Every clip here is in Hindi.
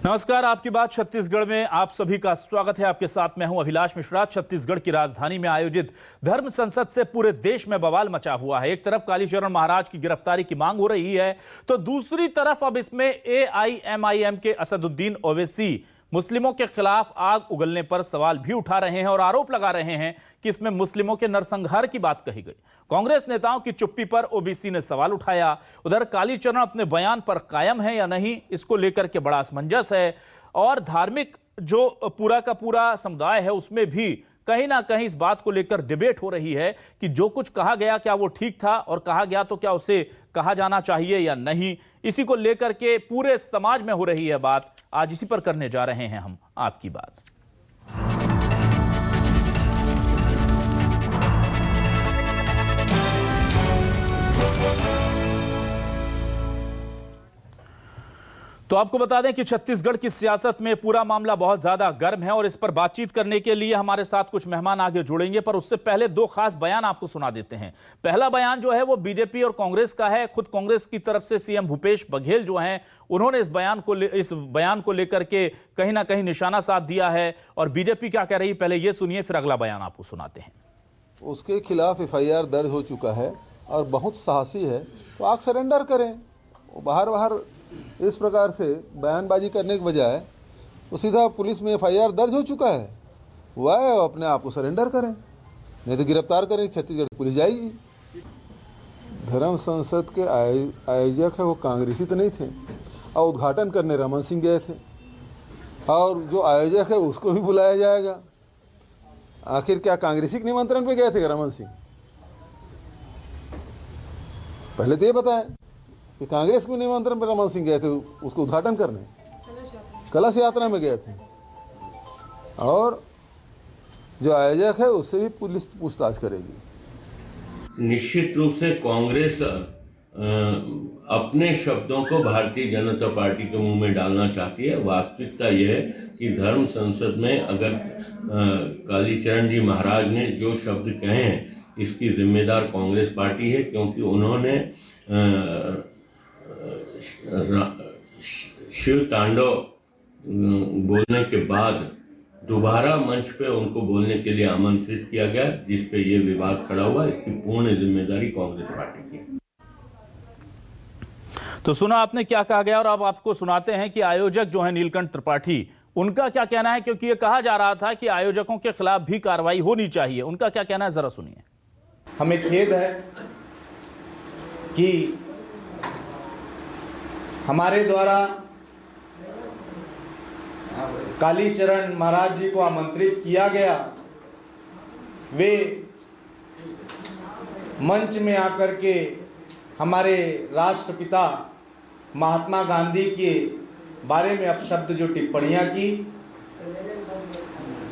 नमस्कार, आपकी बात छत्तीसगढ़ में आप सभी का स्वागत है। आपके साथ मैं हूं अभिलाष मिश्रा। छत्तीसगढ़ की राजधानी में आयोजित धर्म संसद से पूरे देश में बवाल मचा हुआ है। एक तरफ कालीचरण महाराज की गिरफ्तारी की मांग हो रही है, तो दूसरी तरफ अब इसमें एआईएमआईएम के असदुद्दीन ओवैसी मुस्लिमों के खिलाफ आग उगलने पर सवाल भी उठा रहे हैं और आरोप लगा रहे हैं कि इसमें मुस्लिमों के नरसंहार की बात कही गई। कांग्रेस नेताओं की चुप्पी पर ओबीसी ने सवाल उठाया। उधर कालीचरण अपने बयान पर कायम है या नहीं, इसको लेकर के बड़ा असमंजस है। और धार्मिक जो पूरा का पूरा समुदाय है उसमें भी कहीं ना कहीं इस बात को लेकर डिबेट हो रही है कि जो कुछ कहा गया क्या वो ठीक था, और कहा गया तो क्या उसे कहा जाना चाहिए या नहीं। इसी को लेकर के पूरे समाज में हो रही है बात। आज इसी पर करने जा रहे हैं हम आपकी बात। तो आपको बता दें कि छत्तीसगढ़ की सियासत में पूरा मामला बहुत ज्यादा गर्म है और इस पर बातचीत करने के लिए हमारे साथ कुछ मेहमान आगे जुड़ेंगे। पर उससे पहले दो खास बयान आपको सुना देते हैं। पहला बयान जो है वो बीजेपी और कांग्रेस का है। खुद कांग्रेस की तरफ से सीएम भूपेश बघेल जो हैं उन्होंने इस बयान को लेकर के कहीं ना कहीं निशाना साध दिया है। और बीजेपी क्या कह रही है, पहले ये सुनिए, फिर अगला बयान आपको सुनाते हैं। उसके खिलाफ एफआईआर दर्ज हो चुका है और बहुत साहसी है, तो आप सरेंडर करें। बाहर इस प्रकार से बयानबाजी करने के बजाय वो सीधा पुलिस में एफआईआर दर्ज हो चुका है, वह अपने आप को सरेंडर करें, नहीं तो गिरफ्तार करें, छत्तीसगढ़ पुलिस जाएगी। धर्म संसद के आयोजक है वो कांग्रेसी तो नहीं थे, और उद्घाटन करने रमन सिंह गए थे, और जो आयोजक है उसको भी बुलाया जाएगा। आखिर क्या कांग्रेसी के निमंत्रण पे गए थे रमन सिंह? पहले तो ये बताएं कि कांग्रेस के निमंत्रण पर रमन सिंह गए थे उसको उद्घाटन करने, कलश यात्रा में गए थे, और जो आयोजक है उससे भी पुलिस पूछताछ करेगी। निश्चित रूप से कांग्रेस अपने शब्दों को भारतीय जनता पार्टी के मुंह में डालना चाहती है। वास्तविकता यह है कि धर्म संसद में अगर कालीचरण जी महाराज ने जो शब्द कहे हैं इसकी जिम्मेदार कांग्रेस पार्टी है, क्योंकि उन्होंने शिव तांडव बोलने के बाद दोबारा मंच पे उनको बोलने के लिए आमंत्रित किया गया, जिस पे ये विवाद खड़ा हुआ। इसकी पूर्ण जिम्मेदारी कांग्रेस पार्टी की। तो सुना आपने क्या कहा गया, और अब आपको सुनाते हैं कि आयोजक जो है नीलकंठ त्रिपाठी, उनका क्या कहना है, क्योंकि ये कहा जा रहा था कि आयोजकों के खिलाफ भी कार्रवाई होनी चाहिए। उनका क्या कहना है, जरा सुनिए। हमें खेद है कि हमारे द्वारा कालीचरण महाराज जी को आमंत्रित किया गया, वे मंच में आकर के हमारे राष्ट्रपिता महात्मा गांधी के बारे में अपशब्द जो टिप्पणियां की,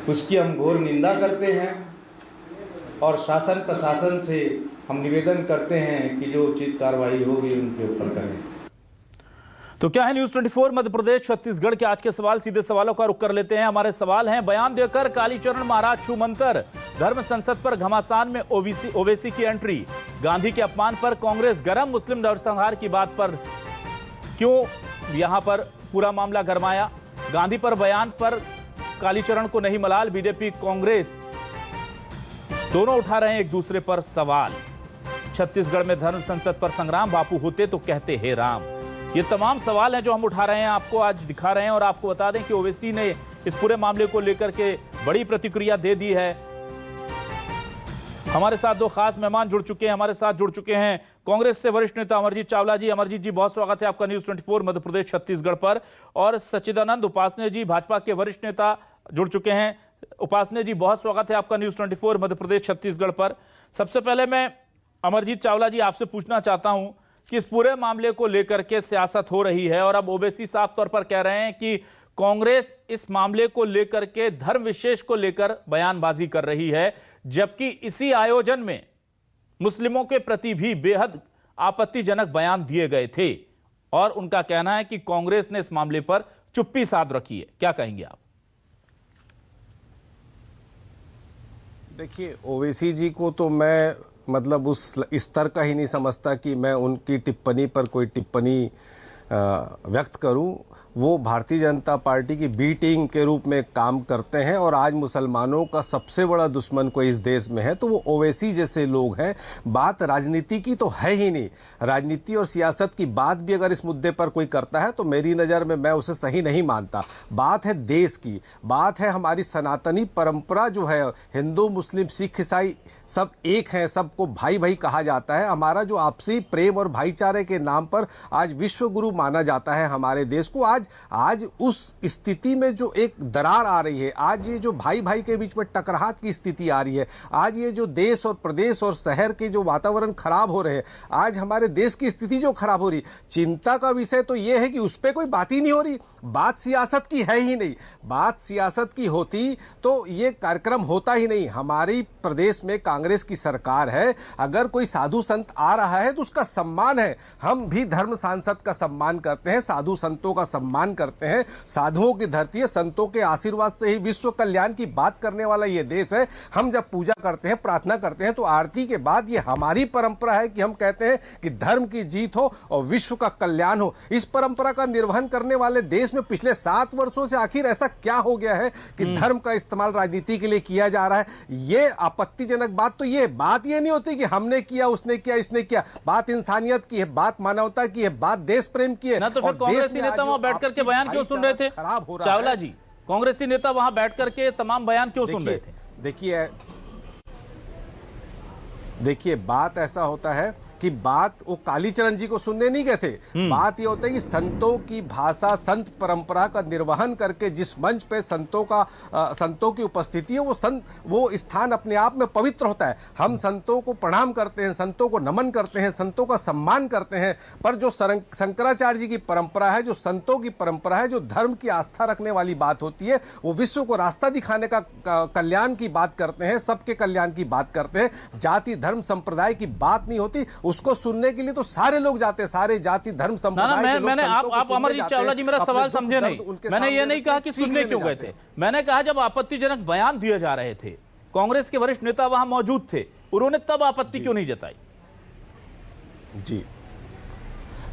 उसकी हम घोर निंदा करते हैं और शासन प्रशासन से हम निवेदन करते हैं कि जो उचित कार्रवाई होगी उनके ऊपर करें। तो क्या है न्यूज 24 मध्य प्रदेश छत्तीसगढ़ के आज के सवाल। सीधे सवालों का रुख कर लेते हैं। हमारे सवाल हैं, बयान देकर कालीचरण महाराज छू मंतर, धर्म संसद पर घमासान में ओवैसी की एंट्री, गांधी के अपमान पर कांग्रेस गरम, मुस्लिम नरसंहार की बात पर क्यों यहां पर पूरा मामला गरमाया, गांधी पर बयान पर कालीचरण को नहीं मलाल, बीजेपी कांग्रेस दोनों उठा रहे हैं एक दूसरे पर सवाल। छत्तीसगढ़ में धर्म संसद पर संग्राम, बापू होते तो कहते हे राम। ये तमाम सवाल हैं जो हम उठा रहे हैं, आपको आज दिखा रहे हैं। और आपको बता दें कि ओवैसी ने इस पूरे मामले को लेकर के बड़ी प्रतिक्रिया दे दी है। हमारे साथ दो खास मेहमान जुड़ चुके हैं। हमारे साथ जुड़ चुके हैं कांग्रेस से वरिष्ठ नेता अमरजीत चावला जी। अमरजीत जी, बहुत स्वागत है आपका न्यूज 24 मध्य प्रदेश छत्तीसगढ़ पर। और सच्चिदानंद उपासने जी, भाजपा के वरिष्ठ नेता जुड़ चुके हैं। उपासने जी, बहुत स्वागत है आपका न्यूज 24 मध्य प्रदेश छत्तीसगढ़ पर। सबसे पहले मैं अमरजीत चावला जी आपसे पूछना चाहता हूं कि इस पूरे मामले को लेकर के सियासत हो रही है, और अब ओवैसी साफ तौर पर कह रहे हैं कि कांग्रेस इस मामले को लेकर के धर्म विशेष को लेकर बयानबाजी कर रही है, जबकि इसी आयोजन में मुस्लिमों के प्रति भी बेहद आपत्तिजनक बयान दिए गए थे। और उनका कहना है कि कांग्रेस ने इस मामले पर चुप्पी साध रखी है। क्या कहेंगे आप? देखिए, ओवैसी जी को तो मैं मतलब उस स्तर का ही नहीं समझता कि मैं उनकी टिप्पणी पर कोई टिप्पणी व्यक्त करूं, वो भारतीय जनता पार्टी की बी टीम के रूप में काम करते हैं और आज मुसलमानों का सबसे बड़ा दुश्मन कोई इस देश में है तो वो ओवैसी जैसे लोग हैं। बात राजनीति की तो है ही नहीं। राजनीति और सियासत की बात भी अगर इस मुद्दे पर कोई करता है तो मेरी नज़र में मैं उसे सही नहीं मानता। बात है देश की, बात है हमारी सनातनी परंपरा जो है, हिंदू मुस्लिम सिख ईसाई सब एक हैं, सबको भाई भाई कहा जाता है। हमारा जो आपसी प्रेम और भाईचारे के नाम पर आज विश्व गुरु माना जाता है हमारे देश को। आज उस स्थिति में जो एक दरार आ रही है, आज ये जो भाई भाई के बीच में टकराहट की स्थिति आ रही है, आज ये जो देश और प्रदेश और शहर के जो वातावरण खराब हो रहे हैं, आज हमारे देश की स्थिति जो खराब हो रही, चिंता का विषय तो ये है कि उस पर कोई बात ही नहीं हो रही। बात सियासत की है ही नहीं। बात सियासत की होती तो ये कार्यक्रम होता ही नहीं। हमारी प्रदेश में कांग्रेस की सरकार है, अगर कोई साधु संत आ रहा है तो उसका सम्मान है। हम भी धर्म सांसद का सम्मान करते हैं, साधु संतों का सम्मान करते हैं। साधुओं की धरती है, संतों के आशीर्वाद से ही विश्व कल्याण की बात करने वाला ये देश है। हम जब पूजा करते हैं, प्रार्थना करते हैं तो आरती के बाद ये हमारी परंपरा है कि हम कहते हैं कि धर्म की जीत हो और विश्व का कल्याण हो। इस परंपरा का निर्वहन करने वाले देश में पिछले 7 वर्षों से आखिर ऐसा क्या हो गया है कि धर्म का इस्तेमाल राजनीति के लिए किया जा रहा है? ये आपत्तिजनक बात तो ये बात ये नहीं होती कि हमने किया, उसने किया, इसने किया। बात इंसानियत की है, बात मानवता की है, बात देश प्रेम की है। ना तो फिर कांग्रेसी नेता वहां बैठ करके बयान क्यों सुन रहे थे? चावला जी, कांग्रेसी नेता वहां बैठ करके तमाम बयान क्यों सुन रहे थे? देखिए बात ऐसा होता है कि बात वो कालीचरण जी को सुनने नहीं गए थे। बात ये होता है कि संतों की भाषा, संत परंपरा का निर्वहन करके जिस मंच पे संतों की उपस्थिति है, वो स्थान अपने आप में पवित्र होता है। हम संतों को प्रणाम करते हैं, संतों को नमन करते हैं, संतों का सम्मान करते हैं। पर जो शंकराचार्य जी की परंपरा है, जो संतों की परंपरा है, जो धर्म की आस्था रखने वाली बात होती है, वो विश्व को रास्ता दिखाने का कल्याण की बात करते हैं, सबके कल्याण की बात करते हैं। जाति धर्म संप्रदाय की बात नहीं होती। उसको सुनने के लिए तो सारे लोग जाते हैं, सारे जाति धर्म संप्रदाय। मैंने आप अमरजीत चावला जी मेरा सवाल समझे नहीं। मैंने ये नहीं कहा कि सुनने क्यों गए थे। मैंने कहा जब आपत्तिजनक बयान दिए जा रहे थे, कांग्रेस के वरिष्ठ नेता वहां मौजूद थे, उन्होंने तब आपत्ति क्यों नहीं जताई? जी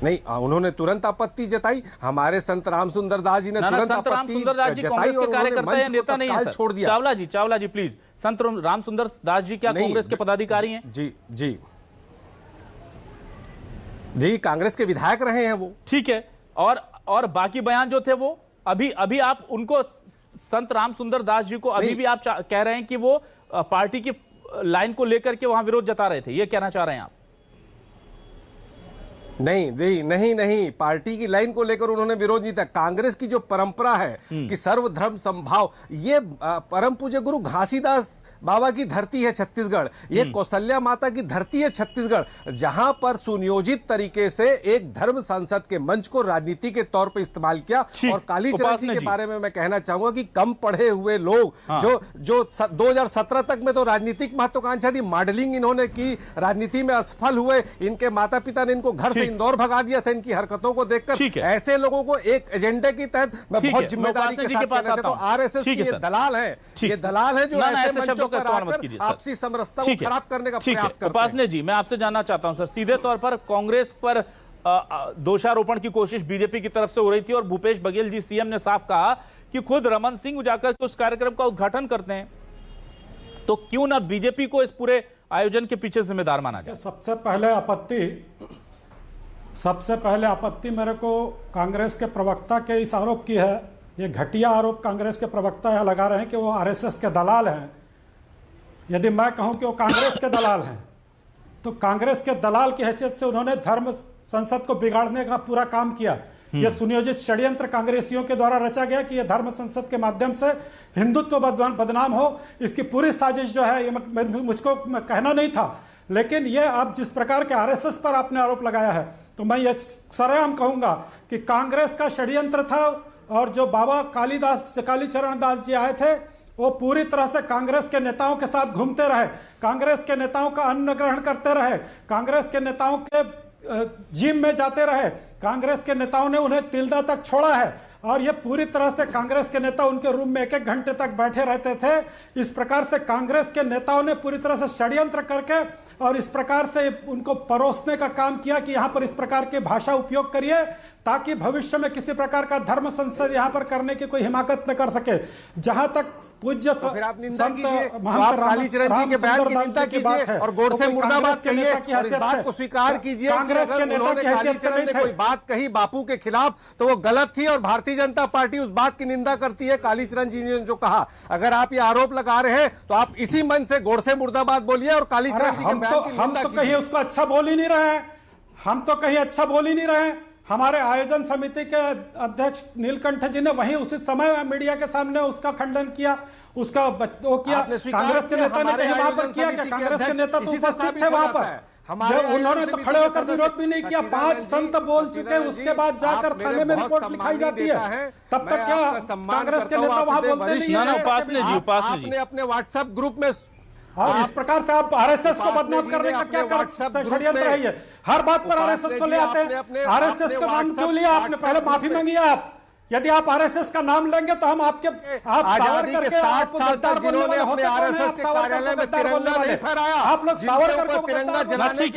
नहीं, उन्होंने तुरंत आपत्ति जताई। हमारे संत रामसुंदर दास जी ने तुरंत आपत्ति जताई। कांग्रेस के कार्यकर्ता या नेता नहीं है छोड़ दिया। चावला जी प्लीज, संत रामसुंदर दास जी क्या कांग्रेस के पदाधिकारी हैं? जी कांग्रेस के विधायक रहे हैं वो। ठीक है, और बाकी बयान जो थे वो अभी आप उनको, संत रामसुंदर दास जी को अभी भी आप कह रहे हैं कि वो पार्टी की लाइन को लेकर के वहां विरोध जता रहे थे, ये कहना चाह रहे हैं आप? नहीं, पार्टी की लाइन को लेकर उन्होंने विरोध नहीं था। कांग्रेस की जो परंपरा है कि सर्वधर्म समभाव, ये परम पूज्य गुरु घासीदास बाबा की धरती है छत्तीसगढ़, ये कौशल्या माता की धरती है छत्तीसगढ़, जहां पर सुनियोजित तरीके से एक धर्म सांसद के मंच को राजनीति के तौर पर इस्तेमाल किया। और कालीचरण जी के बारे में मैं कहना चाहूंगा कि कम पढ़े हुए लोग जो 2017 तक में तो राजनीतिक महत्वाकांक्षा थी, मॉडलिंग इन्होंने की, राजनीति में असफल हुए, इनके माता पिता ने इनको घर से इंदौर भगा दिया था इनकी हरकतों को देखकर। ऐसे लोगों को एक एजेंडे के तहत मैं बहुत जिम्मेदारी के साथ कहना चाहता हूं, आरएसएस के दलाल है, ये दलाल है जो ऐसे मंचों पर आकर आपसी समरसता को खराब करने का प्रयास करते हैं। उपासने जी, मैं आपसे जानना चाहता हूं सर, सीधे तौर पर कांग्रेस पर दोषारोपण की कोशिश बीजेपी की तरफ से हो रही थी और भूपेश बघेल जी सीएम ने साफ कहा कि खुद रमन सिंह जाकर के उस कार्यक्रम का उद्घाटन करते हैं, तो क्यों ना बीजेपी को इस पूरे आयोजन के पीछे जिम्मेदार माना जाए? सबसे पहले आपत्ति मेरे को कांग्रेस के प्रवक्ता के इस आरोप की है। ये घटिया आरोप कांग्रेस के प्रवक्ता यहां लगा रहे हैं कि वो आरएसएस के दलाल हैं। यदि मैं कहूं कि वो कांग्रेस के दलाल हैं, तो कांग्रेस के दलाल की हैसियत से उन्होंने धर्म संसद को बिगाड़ने का पूरा काम किया। यह सुनियोजित षड्यंत्र कांग्रेसियों के द्वारा रचा गया कि यह धर्म संसद के माध्यम से हिंदुत्व बदनाम हो। इसकी पूरी साजिश जो है, ये मुझको कहना नहीं था, लेकिन यह अब जिस प्रकार के आरएसएस पर आपने आरोप लगाया है, तो मैं ये सरेआम कहूंगा कि कांग्रेस का षड्यंत्र था। और जो बाबा कालीचरण दास जी आए थे, वो पूरी तरह से कांग्रेस के नेताओं के साथ घूमते रहे, कांग्रेस के नेताओं का अन्न ग्रहण करते रहे, कांग्रेस के नेताओं के जिम में जाते रहे, कांग्रेस के नेताओं ने उन्हें तिल्दा तक छोड़ा है। और ये पूरी तरह से कांग्रेस के नेता उनके रूम में 1-1 घंटे तक बैठे रहते थे। इस प्रकार से कांग्रेस के नेताओं ने पूरी तरह से षड्यंत्र करके और इस प्रकार से उनको परोसने का काम किया कि यहाँ पर इस प्रकार की भाषा उपयोग करिए ताकि भविष्य में किसी प्रकार का धर्म संसद यहाँ पर करने की कोई हिमाकत न कर सके। जहां तक पूज्य तो फिर आप निंदा कीजिए, तो आप कालीचरण जी के बयान की निंदा कीजिए और गोडसे मुर्दाबाद कहिए और इस बात को स्वीकार कीजिए कि अगर उन्होंने कालीचरण ने कोई बात कही बापू के खिलाफ तो वो गलत थी और भारतीय जनता पार्टी उस बात की निंदा करती है। कालीचरण जी ने जो कहा, अगर आप ये आरोप लगा रहे हैं तो आप इसी मन से गोडसे मुर्दाबाद बोलिए और कालीचरण जी के बयान की हम तो कहीं उसको अच्छा बोल ही नहीं रहे हैं, हम तो कहीं अच्छा बोल ही नहीं रहे हैं। हमारे आयोजन समिति के अध्यक्ष नीलकंठ जी ने वहीं उसी समय मीडिया के सामने उसका खंडन किया, उसका वो किया। कांग्रेस के नेता ने कहीं वहां पर किया क्या? कांग्रेस के नेता तो उपस्थित थे वहां पर, उन्होंने तो खड़े होकर विरोध भी नहीं किया। 5 संत बोल चुके, उसके बाद जाकर थाने में रिपोर्ट लिखाई जाती है, तब तक क्या कांग्रेस के नेता वहां बोलते नहीं? आपने अपने व्हाट्सएप ग्रुप में और इस प्रकार से आप आरएसएस को बदनाम करने का क्या षड्यंत्र है? ये हर बात पर आरएसएस को ले आते हैं। आरएसएस का नाम क्यों लिया आपने? पहले माफी मांगी आप। यदि आप आरएसएस का नाम लेंगे तो हम आपके आजादी के 60 साल तक जिन्होंने अपने आरएसएस के कार्यालय में तिरंगा नहीं फहराया, आप लोग सावरकर को तिरंगा जलाने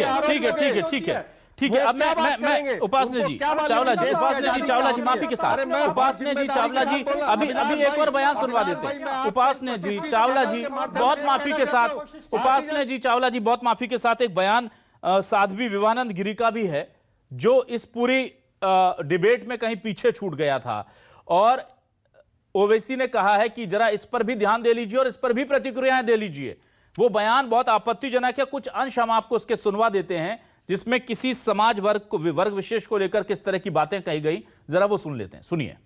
ठीक है। अब मैं उपासने जी चावला जी माफी के साथ, उपासने जी चावला जी अभी एक और बयान सुनवा देते हैं। उपासने जी चावला जी बहुत माफी के साथ, उपासने जी चावला जी बहुत माफी के साथ एक बयान साध्वी विवानंद गिरी का भी है जो इस पूरी डिबेट में कहीं पीछे छूट गया था, और ओवैसी ने कहा है कि जरा इस पर भी ध्यान दे लीजिए और इस पर भी प्रतिक्रियाएं दे लीजिए। वो बयान बहुत आपत्तिजनक है। कुछ अंश हम आपको उसके सुनवा देते हैं जिसमें किसी समाज वर्ग विशेष को लेकर किस तरह की बातें कही गई, जरा वो सुन लेते हैं। सुनिए।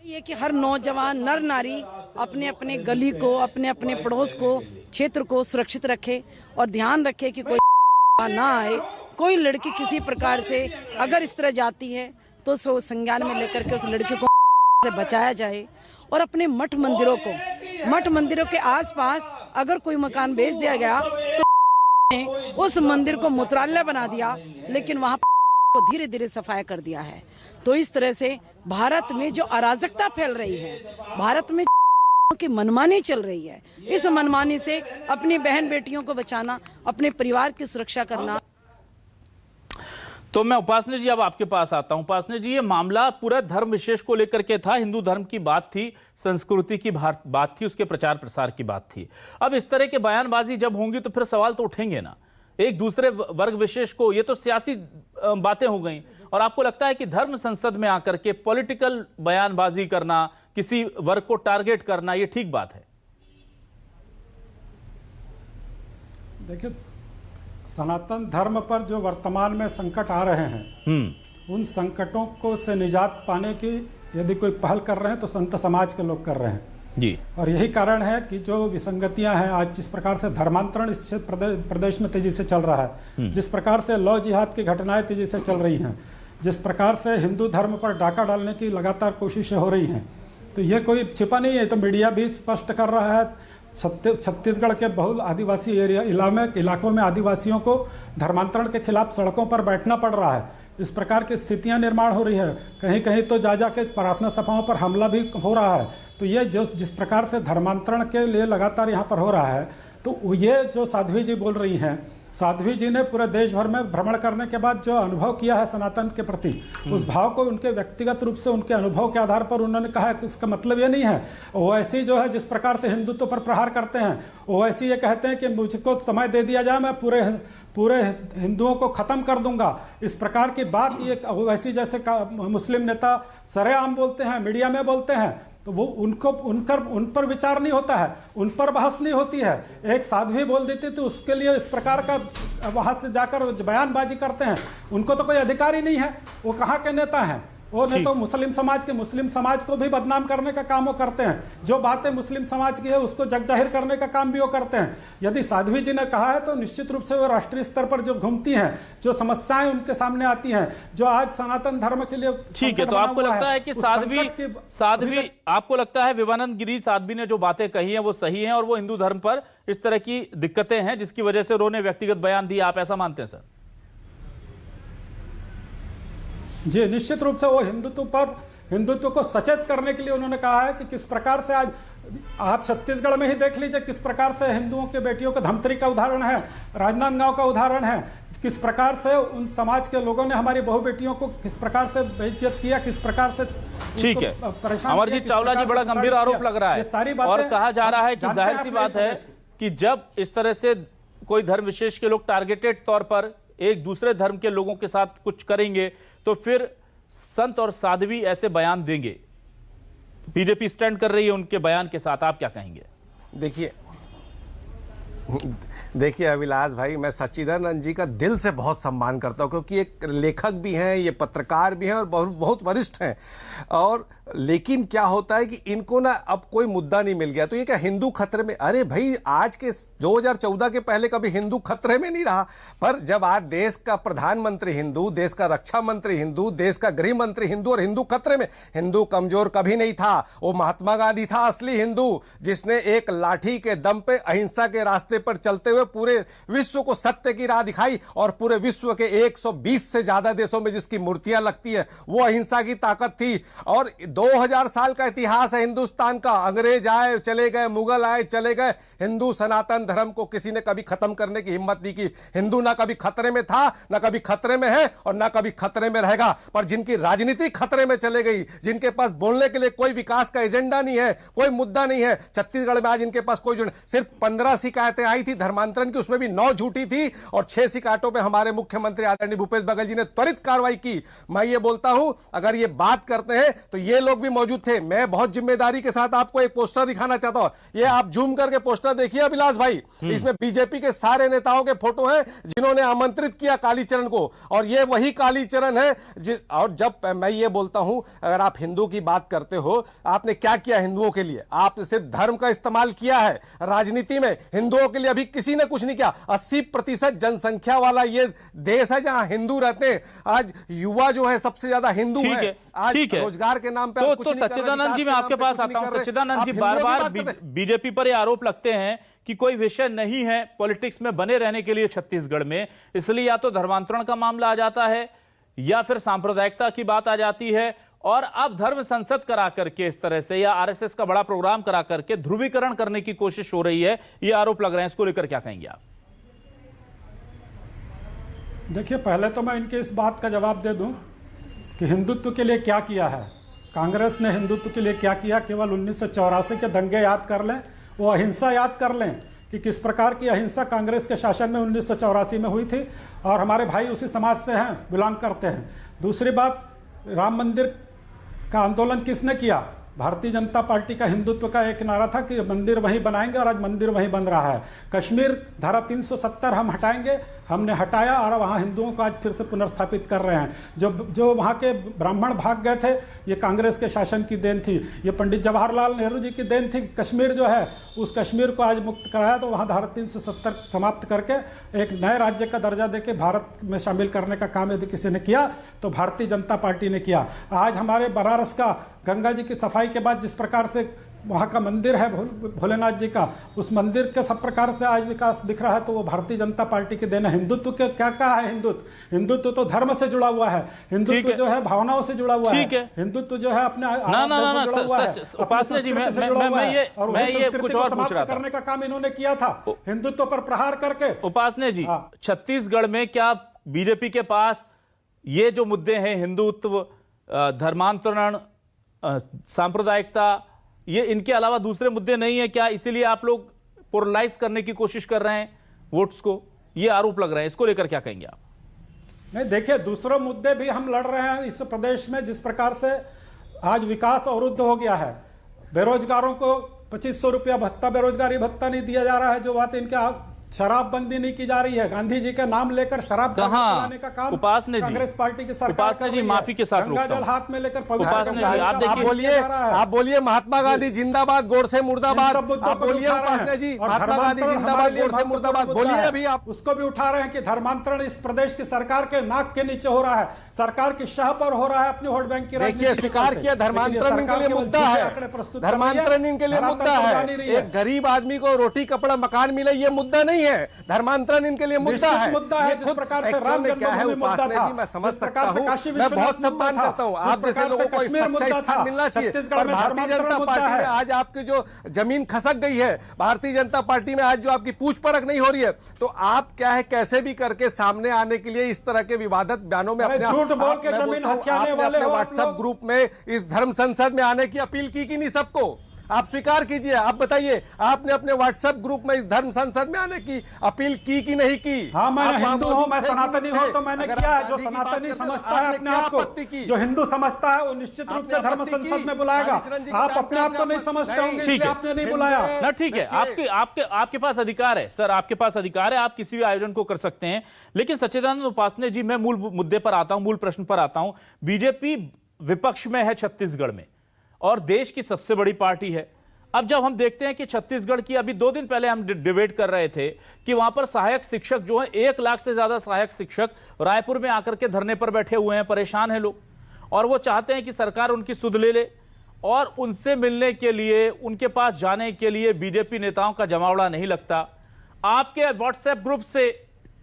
ये कि हर नौजवान नर नारी अपने अपने गली को, अपने अपने पड़ोस को, क्षेत्र को सुरक्षित रखे और ध्यान रखे कि कोई ना आए, कोई लड़की किसी प्रकार से अगर इस तरह जाती है तो उसको संज्ञान में लेकर के उस लड़की को से बचाया जाए। और अपने मठ मंदिरों के आसपास अगर कोई मकान बेच दिया गया तो उस मंदिर को मूत्रालय बना दिया, लेकिन वहां को धीरे धीरे सफाया कर दिया है। तो इस तरह से भारत में जो अराजकता फैल रही है, भारत में की मनमानी चल रही है, इस मनमानी से अपनी बहन बेटियों को बचाना, अपने परिवार की सुरक्षा करना। तो मैं उपासने जी अब आपके पास आता हूं। उपासने जी, ये मामला पूरा धर्म विशेष को लेकर के था, हिंदू धर्म की बात थी, संस्कृति की बात थी, उसके प्रचार प्रसार की बात थी। अब इस तरह के बयानबाजी जब होंगी तो फिर सवाल तो उठेंगे ना एक दूसरे वर्ग विशेष को। ये तो सियासी बातें हो गई, और आपको लगता है कि धर्म संसद में आकर के पॉलिटिकल बयानबाजी करना, किसी वर्ग को टारगेट करना, ये ठीक बात है? देखिए, सनातन धर्म पर जो वर्तमान में संकट आ रहे हैं, उन संकटों को से निजात पाने की यदि कोई पहल कर रहे हैं तो संत समाज के लोग कर रहे हैं जी। और यही कारण है कि जो विसंगतियां हैं, आज जिस प्रकार से धर्मांतरण इस प्रदेश में तेजी से चल रहा है, जिस प्रकार से लौ जिहाद की घटनाएं तेजी से चल रही हैं, जिस प्रकार से हिंदू धर्म पर डाका डालने की लगातार कोशिशें हो रही हैं, तो ये कोई छिपा नहीं है। तो मीडिया भी स्पष्ट कर रहा है। छत्तीसगढ़ के बहुल आदिवासी इलाकों में आदिवासियों को धर्मांतरण के खिलाफ सड़कों पर बैठना पड़ रहा है। इस प्रकार की स्थितियां निर्माण हो रही है। कहीं कहीं तो जा के प्रार्थना सभाओं पर हमला भी हो रहा है। तो ये जो जिस प्रकार से धर्मांतरण के लिए लगातार यहाँ पर हो रहा है, तो ये जो साध्वी जी बोल रही हैं, साध्वी जी ने पूरे देश भर में भ्रमण करने के बाद जो अनुभव किया है सनातन के प्रति, उस भाव को उनके व्यक्तिगत रूप से उनके अनुभव के आधार पर उन्होंने कहा है कि इसका मतलब ये नहीं है ओवैसी जो है जिस प्रकार से हिंदुत्व पर प्रहार करते हैं, ओवैसी ये कहते हैं कि मुझको समय दे दिया जाए, मैं पूरे हिंदुओं को खत्म कर दूंगा। इस प्रकार की बात ये ओवैसी जैसे मुस्लिम नेता सरेआम बोलते हैं, मीडिया में बोलते हैं, तो वो उन पर विचार नहीं होता है, उन पर बहस नहीं होती है। एक साध्वी बोल देती तो उसके लिए इस प्रकार का वहां से जाकर बयानबाजी करते हैं। उनको तो कोई अधिकार ही नहीं है, वो कहाँ के नेता हैं? वो नहीं तो मुस्लिम समाज को भी बदनाम करने का काम वो करते हैं। जो बातें मुस्लिम समाज की है उसको जग जाहिर करने का काम भी वो करते हैं। यदि साध्वी जी ने कहा है तो निश्चित रूप से वो राष्ट्रीय स्तर पर जो घूमती हैं, जो समस्याएं उनके सामने आती हैं, जो आज सनातन धर्म के लिए ठीक है। तो आपको लगता है कि साध्वी आपको लगता है विवानंद गिरी साध्वी ने जो बातें कही हैं वो सही हैं और वो हिंदू धर्म पर इस तरह की दिक्कतें हैं जिसकी वजह से उन्होंने व्यक्तिगत बयान दिया, आप ऐसा मानते हैं सर? जी, निश्चित रूप से वो हिंदुत्व को सचेत करने के लिए उन्होंने कहा है कि किस प्रकार से आज आप छत्तीसगढ़ में ही देख लीजिए किस प्रकार से हिंदुओं के बेटियों के धमतरी का उदाहरण है, राजनांदगांव का उदाहरण है, किस प्रकार से उन समाज के लोगों ने हमारी बहु बेटियों को किस प्रकार से बेइज्जत किया, किस प्रकार से ठीक है। अमरजीत चावला जी, बड़ा गंभीर आरोप लग रहा है और कहा जा रहा है कि जाहिर सी बात है कि जब इस तरह से कोई धर्म विशेष के लोग टारगेटेड तौर पर एक दूसरे धर्म के लोगों के साथ कुछ करेंगे तो फिर संत और साध्वी ऐसे बयान देंगे। बीजेपी स्टैंड कर रही है उनके बयान के साथ, आप क्या कहेंगे? देखिए अभिलाष भाई, मैं सच्चिदानंद जी का दिल से बहुत सम्मान करता हूं, क्योंकि एक लेखक भी हैं, ये पत्रकार भी हैं और बहुत वरिष्ठ हैं। और लेकिन क्या होता है कि इनको ना अब कोई मुद्दा नहीं मिल गया तो ये क्या हिंदू खतरे में? अरे भाई, आज के 2014 के पहले कभी हिंदू खतरे में नहीं रहा, पर जब आज देश का प्रधानमंत्री हिंदू, देश का रक्षा मंत्री हिंदू, देश का गृह मंत्री हिंदू और हिंदू खतरे में। हिंदू कमजोर कभी नहीं था, वो महात्मा गांधी था असली हिंदू, जिसने एक लाठी के दम पे अहिंसा के रास्ते पर चलते हुए पूरे विश्व को सत्य की राह दिखाई और पूरे विश्व के 120 से ज्यादा देशों में जिसकी मूर्तियां लगती है वो अहिंसा की ताकत थी। और 2000 साल का इतिहास है हिंदुस्तान का। अंग्रेज आए चले गए, मुगल आए चले गए, हिंदू सनातन धर्म को किसी ने कभी खत्म करने की हिम्मत नहीं की। हिंदू ना कभी खतरे में था, ना कभी खतरे में है और ना कभी खतरे में रहेगा। पर जिनकी राजनीति खतरे में चले गई, जिनके पास बोलने के लिए कोई विकास का एजेंडा नहीं है, कोई मुद्दा नहीं है, छत्तीसगढ़ में आज इनके पास कोई सिर्फ 15 शिकायतें आई थी धर्मांतरण की, उसमें भी 9 झूठी थी और 6 शिकायतों पर हमारे मुख्यमंत्री आदरणीय भूपेश बघेल जी ने त्वरित कार्रवाई की। मैं ये बोलता हूं, अगर ये बात करते हैं तो ये लोग भी मौजूद थे। मैं बहुत जिम्मेदारी के साथ आपको एक पोस्टर दिखाना चाहता हूं, ये आप जूम करके पोस्टर देखिए अभिलाष भाई, इसमें बीजेपी के सारे नेताओं के फोटो हैं जिन्होंने आमंत्रित किया कालीचरण को, और ये वही कालीचरण है। और जब मैं ये बोलता हूं, अगर आप हिंदू की बात करते हो, आपने क्या किया हिंदुओं के लिए? आपने सिर्फ धर्म का इस्तेमाल किया है राजनीति में, हिंदुओं के लिए अभी किसी ने कुछ नहीं किया। 80% जनसंख्या वाला ये देश है जहां हिंदू रहते हैं। आज युवा जो है सबसे ज्यादा हिंदू है। आज रोजगार के नाम पे तो सच्चिदानंद जी, मैं आपके पास आता हूं। सच्चिदानंद जी, बार बार बीजेपी पर ये आरोप लगते हैं कि कोई विषय नहीं है पॉलिटिक्स में बने रहने के लिए छत्तीसगढ़ में, इसलिए या तो धर्मांतरण का मामला आ जाता है या फिर सांप्रदायिकता की बात आ जाती है, और अब धर्म संसद करा करके इस तरह से या आरएसएस का बड़ा प्रोग्राम करा करके ध्रुवीकरण करने की कोशिश हो रही है, ये आरोप लग रहे हैं। इसको लेकर क्या कहेंगे आप? देखिए, पहले तो मैं इनके इस बात का जवाब दे दूं कि हिंदुत्व के लिए क्या किया है कांग्रेस ने, हिंदुत्व के लिए क्या किया। केवल 1984 के दंगे याद कर लें, वो अहिंसा याद कर लें कि किस प्रकार की अहिंसा कांग्रेस के शासन में 1984 में हुई थी, और हमारे भाई उसी समाज से हैं, बिलोंग करते हैं। दूसरी बात, राम मंदिर का आंदोलन किसने किया? भारतीय जनता पार्टी का हिंदुत्व का एक नारा था कि मंदिर वहीं बनाएंगे, और आज मंदिर वहीं बन रहा है। कश्मीर धारा 370 हम हटाएंगे, हमने हटाया और वहाँ हिंदुओं को आज फिर से पुनर्स्थापित कर रहे हैं। जो वहाँ के ब्राह्मण भाग गए थे, ये कांग्रेस के शासन की देन थी, ये पंडित जवाहरलाल नेहरू जी की देन थी। कश्मीर जो है, उस कश्मीर को आज मुक्त कराया, तो वहाँ धारा 370 समाप्त करके एक नए राज्य का दर्जा देके भारत में शामिल करने का काम यदि किसी ने किया तो भारतीय जनता पार्टी ने किया। आज हमारे बनारस का गंगा जी की सफाई के बाद जिस प्रकार से वहाँ का मंदिर है भोलेनाथ जी का, उस मंदिर के सब प्रकार से आज विकास दिख रहा है, तो वो भारतीय जनता पार्टी की देन है। हिंदुत्व के क्या कहा है? हिंदुत्व तो धर्म से जुड़ा हुआ है, हिंदुत्व जो है भावनाओं से जुड़ा हुआ है, हिंदुत्व जो है अपने उपासना जी, मैं ये कुछ और पूछ रहा था, करने का काम इन्होंने किया था हिंदुत्व पर प्रहार करके। उपासना जी, छत्तीसगढ़ में क्या बीजेपी के पास ये जो मुद्दे हैं, हिंदुत्व, धर्मांतरण, सांप्रदायिकता, ये इनके अलावा दूसरे मुद्दे नहीं है क्या? इसीलिए आप लोग पोलराइज करने की कोशिश कर रहे हैं वोट्स को, ये आरोप लग रहे हैं। इसको लेकर क्या कहेंगे आप? नहीं, देखिए, दूसरे मुद्दे भी हम लड़ रहे हैं इस प्रदेश में। जिस प्रकार से आज विकास अवरुद्ध हो गया है, बेरोजगारों को 2500 रुपया भत्ता, बेरोजगारी भत्ता नहीं दिया जा रहा है। जो बात इनके शराबबंदी नहीं की जा रही है, गांधी जी के नाम लेकर शराब बनाने का काम कांग्रेस पार्टी की सरकार कर रही है। माफी के साथ गंगा जल हाथ में लेकर आप बोलिए महात्मा गांधी जिंदाबाद, गोडसे मुर्दाबाद। आप बोलिए उपासना जी, महात्मा गांधी जिंदाबाद, गोडसे मुर्दाबाद बोलिए। अभी आप उसको भी उठा रहे हैं कि धर्मांतरण इस प्रदेश की सरकार के नाक के नीचे हो रहा है, सरकार की शाह पर हो रहा है, अपनी वोट बैंक की। देखिए, स्वीकार किया धर्मांतरण इनके लिए मुद्दा है, धर्मांतरण इनके लिए मुद्दा है। एक गरीब आदमी को रोटी कपड़ा मकान मिले, ये मुद्दा नहीं है, धर्मांतरण इनके लिए मुद्दा है। मुद्दा है, जिस प्रकार से राम क्या है जन्मभूमि मुद्दा उपासना था, जी, मैं समझ जिस प्रकार सकता से हूं, काशी मैं बहुत विश्वनाथ सम्मान मुद्दा करता हूं, था, आप जिस जैसे प्रकार लोगों से को इस कश्मीर सच्चा मुद्दा स्थान था, मिलना चाहिए। छत्तीसगढ़ और में भारतीय जनता धर्मांतरण पार्टी मुद्दा में है। आज आपकी जो जमीन खसक गई है, भारतीय जनता पार्टी में आज जो आपकी पूछ परख नहीं हो रही है, तो आप क्या है कैसे भी करके सामने आने के लिए इस तरह के विवादित बयानों में अपने झूठ बोल के जमीन हथियाने वाले हो आप व्हाट्सएप लोग। ग्रुप में इस धर्म संसद में आने की अपील की कि नहीं सबको? आप स्वीकार कीजिए, आप बताइए, आपने अपने व्हाट्सएप ग्रुप में इस धर्म संसद में आने की अपील की कि नहीं की? हाँ, मैं आप वहां हिंदू हूँ, मौजूद मैं थे कि सनातनी नहीं हूँ, थे? तो मैंने अगर किया आप है। जो गांधी की बात सनातनी करते हैं, समझता है आपने अपने क्या आप को, आपत्ति की? जो हिंदू समझता है, वो निश्चित रूप से आपने धर्म आपत्ति संसद की? में बुलाएगा। कालीचरण जी के आप नाम अपने पे आप तो आपने नहीं समझते नहीं, होंगे, ठीक इसलिए है। आपने नहीं बुलाया। ना ठीक है, आपके पास अधिकार है सर, आपके पास अधिकार है, आप किसी भी आयोजन को कर सकते हैं। लेकिन सच्चिदानंद उपासने जी, मैं मूल मुद्दे पर आता हूं, मूल प्रश्न पर आता हूं। बीजेपी विपक्ष में है छत्तीसगढ़ में और देश की सबसे बड़ी पार्टी है। अब जब हम देखते हैं कि छत्तीसगढ़ की, अभी 2 दिन पहले हम डिबेट कर रहे थे कि वहां पर सहायक शिक्षक जो हैं, 1 लाख से ज्यादा सहायक शिक्षक रायपुर में आकर के धरने पर बैठे हुए हैं, परेशान हैं लोग, और वो चाहते हैं कि सरकार उनकी सुध ले ले। और उनसे मिलने के लिए, उनके पास जाने के लिए बीजेपी नेताओं का जमावड़ा नहीं लगता। आपके व्हाट्सएप ग्रुप से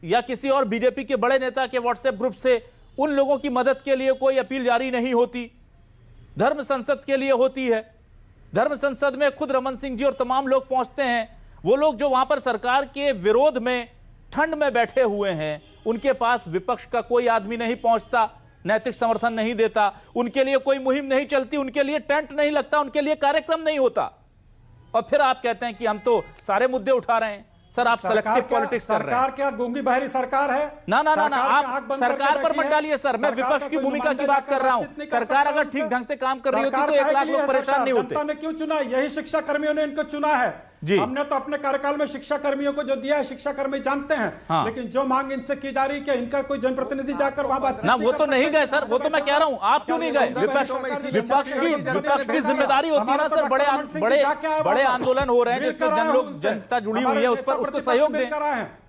या किसी और बीजेपी के बड़े नेता के व्हाट्सएप ग्रुप से उन लोगों की मदद के लिए कोई अपील जारी नहीं होती। धर्म संसद के लिए होती है। धर्म संसद में खुद रमन सिंह जी और तमाम लोग पहुंचते हैं। वो लोग जो वहां पर सरकार के विरोध में ठंड में बैठे हुए हैं, उनके पास विपक्ष का कोई आदमी नहीं पहुंचता, नैतिक समर्थन नहीं देता, उनके लिए कोई मुहिम नहीं चलती, उनके लिए टेंट नहीं लगता, उनके लिए कार्यक्रम नहीं होता। और फिर आप कहते हैं कि हम तो सारे मुद्दे उठा रहे हैं। सर, आप सेलेक्टिव पॉलिटिक्स कर रहे हैं। सरकार क्या गूंगी बहरी सरकार है? ना, आप सरकार पर मत डालिए सर, मैं विपक्ष की भूमिका की बात कर रहा हूं। सरकार अगर ठीक ढंग से काम कर रही होती तो 1 लाख लोग परेशान नहीं होते। जनता ने क्यों चुना? यही शिक्षा कर्मियों ने इनको चुना है जी। हमने तो अपने कार्यकाल में शिक्षा कर्मियों को जो दिया है, शिक्षा कर्मी जानते हैं। हाँ। लेकिन जो मांग इनसे की जा रही है कि इनका कोई जनप्रतिनिधि जाकर वहां बातचीत ना, वो तो नहीं गए सर, वो तो मैं कह रहा हूं, आप क्यों नहीं गए? विपक्ष की जिम्मेदारी होती है ना सर, बड़े आंदोलन हो रहे हैं जिसमें जनता जुड़ी हुई है, उस पर उसको सहयोग दें।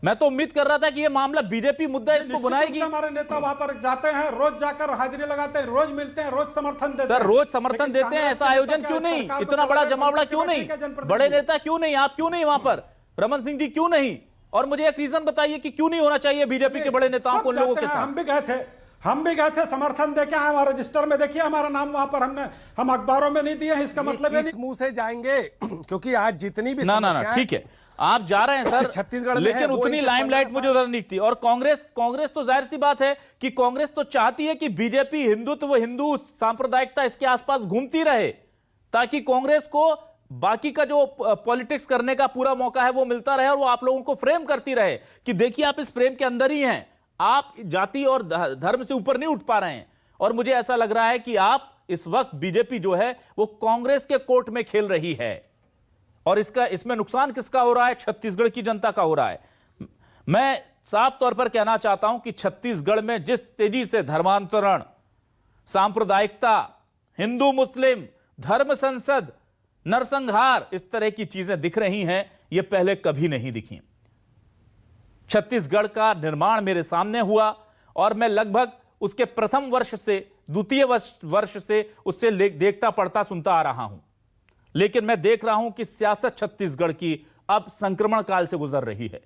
मैं तो उम्मीद कर रहा था कि ये मामला बीजेपी मुद्दा है, इसको बनाएगी। हमारे नेता वहां पर जाते हैं, रोज जाकर हाजिरी लगाते हैं, रोज मिलते हैं, रोज समर्थन देते हैं। सर, रोज समर्थन देते हैं, ऐसा आयोजन क्यों नहीं? इतना बड़ा जमावड़ा क्यों नहीं? बड़े नेता क्यों नहीं? आप क्यों नहीं वहां पर? रमन सिंह जी क्यों नहीं? और मुझे एक रीजन बताइए कि क्यों नहीं होना चाहिए बीजेपी के बड़े नेताओं को उन लोगों के साथ? हम भी गए थे, समर्थन देके आए, हमारे रजिस्टर में देखिए हमारा नाम वहां पर, हम अखबारों में नहीं दिए हैं, इसका मतलब है किस मुंह से जाएंगे? क्योंकि आज जितनी भी ना, ठीक है, आप जा रहे हैं सर छत्तीसगढ़ में, लेकिन उतनी लाइमलाइट मुझे उधर नहीं थी। और कांग्रेस तो जाहिर सी बात है कि कांग्रेस तो चाहती है कि बीजेपी हिंदुत्व, हिंदू सांप्रदायिकता इसके आसपास घूमती रहे, ताकि कांग्रेस को बाकी का जो पॉलिटिक्स करने का पूरा मौका है वो मिलता रहे और वो आप लोगों को फ्रेम करती रहे कि देखिए आप इस फ्रेम के अंदर ही हैं, आप जाति और धर्म से ऊपर नहीं उठ पा रहे हैं। और मुझे ऐसा लग रहा है कि आप इस वक्त बीजेपी जो है वो कांग्रेस के कोर्ट में खेल रही है और इसमें नुकसान किसका हो रहा है? छत्तीसगढ़ की जनता का हो रहा है। मैं साफ तौर पर कहना चाहता हूं कि छत्तीसगढ़ में जिस तेजी से धर्मांतरण, सांप्रदायिकता, हिंदू मुस्लिम, धर्म संसद, नरसंहार, इस तरह की चीजें दिख रही हैं, ये पहले कभी नहीं दिखी। छत्तीसगढ़ का निर्माण मेरे सामने हुआ और मैं लगभग उसके प्रथम वर्ष से द्वितीय वर्ष से उससे देखता पढ़ता सुनता आ रहा हूं। लेकिन मैं देख रहा हूं कि सियासत छत्तीसगढ़ की अब संक्रमण काल से गुजर रही है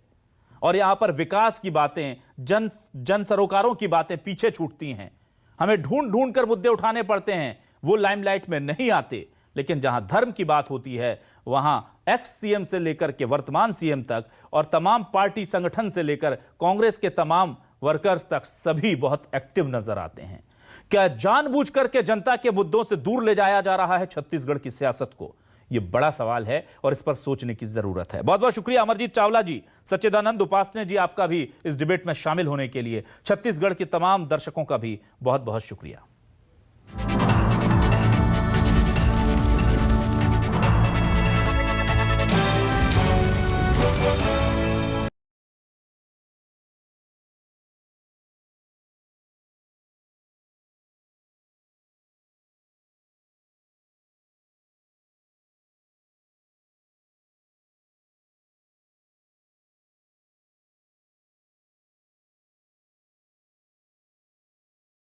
और यहां पर विकास की बातें, जन सरोकारों की बातें पीछे छूटती हैं। हमें ढूंढ ढूंढ कर मुद्दे उठाने पड़ते हैं, वो लाइमलाइट में नहीं आते। लेकिन जहां धर्म की बात होती है वहां एक्स सीएम से लेकर के वर्तमान सीएम तक और तमाम पार्टी संगठन से लेकर कांग्रेस के तमाम वर्कर्स तक सभी बहुत एक्टिव नजर आते हैं। क्या जानबूझ करके जनता के मुद्दों से दूर ले जाया जा रहा है छत्तीसगढ़ की सियासत को? यह बड़ा सवाल है और इस पर सोचने की जरूरत है। बहुत बहुत शुक्रिया अमरजीत चावला जी, सच्चिदानंद उपासने जी, आपका भी इस डिबेट में शामिल होने के लिए। छत्तीसगढ़ के तमाम दर्शकों का भी बहुत बहुत शुक्रिया।